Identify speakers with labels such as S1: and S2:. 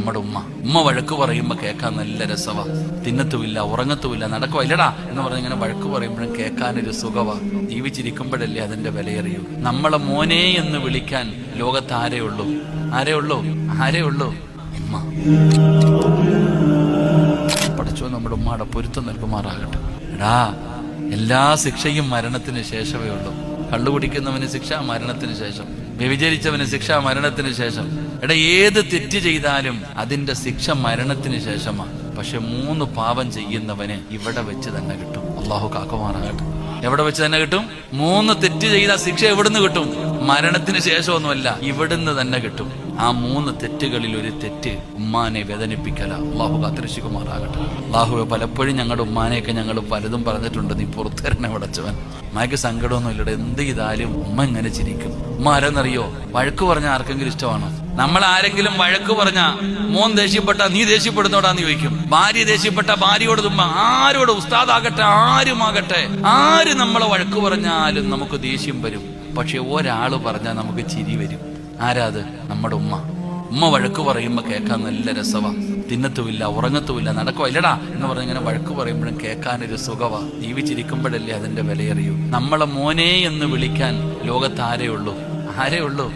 S1: നമ്മുടെ ഉമ്മ വഴക്ക് പറയുമ്പോ കേൾക്കാൻ നല്ല രസവാ. തിന്നത്തുമില്ല, ഉറങ്ങത്തുമില്ല, നടക്കുവാ ഇല്ലടാ എന്ന് പറഞ്ഞ് ഇങ്ങനെ വഴക്ക് പറയുമ്പോഴും കേൾക്കാനൊരു സുഖവാ. ജീവിച്ചിരിക്കുമ്പോഴല്ലേ അതിന്റെ വിലയറിയൂ. നമ്മളെ മോനെ എന്ന് വിളിക്കാൻ ലോകത്ത് ആരേ ഉള്ളൂ? ഉമ്മ. പഠിച്ചോ നമ്മുടെ ഉമ്മയുടെ പൊരുത്തം നൽകുമാറാകട്ടെ. എടാ, എല്ലാ ശിക്ഷയും മരണത്തിന് ശേഷമേ ഉള്ളൂ. കള്ളുകുടിക്കുന്നവന് ശിക്ഷ മരണത്തിന് ശേഷം, വ്യഭിചരിച്ചവന് ശിക്ഷ മരണത്തിന് ശേഷം. എടാ, ഏത് തെറ്റ് ചെയ്താലും അതിന്റെ ശിക്ഷ മരണത്തിന് ശേഷമാണ്. പക്ഷെ 3 പാപം ചെയ്യുന്നവന് ഇവിടെ വെച്ച് തന്നെ കിട്ടും. അള്ളാഹു കാക്കുമാറാകട്ടെ. എവിടെ വെച്ച് തന്നെ കിട്ടും? 3 തെറ്റ് ചെയ്ത ശിക്ഷ എവിടുന്ന് കിട്ടും? മരണത്തിന് ശേഷമൊന്നുമല്ല, ഇവിടുന്ന് തന്നെ കിട്ടും. ആ 3 തെറ്റുകളിൽ ഒരു തെറ്റ് ഉമ്മാനെ വേദനിപ്പിക്കല. അള്ളാഹു കാത്തിരക്ഷിക്കുമാറാകട്ടെ. അള്ളാഹു പലപ്പോഴും ഞങ്ങളുടെ ഉമ്മാനെയൊക്കെ ഞങ്ങൾ പലതും പറഞ്ഞിട്ടുണ്ട്. നീ പുറത്തേരനെ വിടച്ചവൻ, ഉമ്മയ്ക്ക് സങ്കടമൊന്നും ഇല്ലട, എന്ത് ചെയ്താലും ഉമ്മ ഇങ്ങനെ ചിരിക്കും. ഉമ്മ ആരെന്നറിയോ? വഴക്ക് പറഞ്ഞ ആർക്കെങ്കിലും ഇഷ്ടമാണോ? നമ്മൾ ആരെങ്കിലും വഴക്ക് പറഞ്ഞ മോൻ ദേഷ്യപ്പെട്ട നീ ദേഷ്യപ്പെടുന്നോടാന്ന് ചോദിക്കും. ഭാര്യ ദേഷ്യപ്പെട്ട ഭാര്യയോട് തുമ്മ. ആരോട്, ഉസ്താദാകട്ടെ ആരുമാകട്ടെ, ആര് നമ്മളെ വഴക്ക് പറഞ്ഞാലും നമുക്ക് ദേഷ്യം വരും. പക്ഷെ ഒരാള് പറഞ്ഞാൽ നമുക്ക് ചിരി വരും. ആരാത്? നമ്മുടെ ഉമ്മ വഴക്ക് പറയുമ്പോ കേൾക്കാൻ നല്ല രസവാ. തിന്നത്തുമില്ല, ഉറങ്ങത്തുമില്ല, നടക്കുവാ ഇല്ലടാ എന്ന് പറഞ്ഞ് ഇങ്ങനെ വഴക്ക് പറയുമ്പോഴും കേൾക്കാനൊരു സുഖവാ. ജീവിച്ചിരിക്കുമ്പോഴല്ലേ അതിന്റെ വിലയറിയൂ. നമ്മളെ മോനെ എന്ന് വിളിക്കാൻ ലോകത്ത് ആരേ ഉള്ളൂ?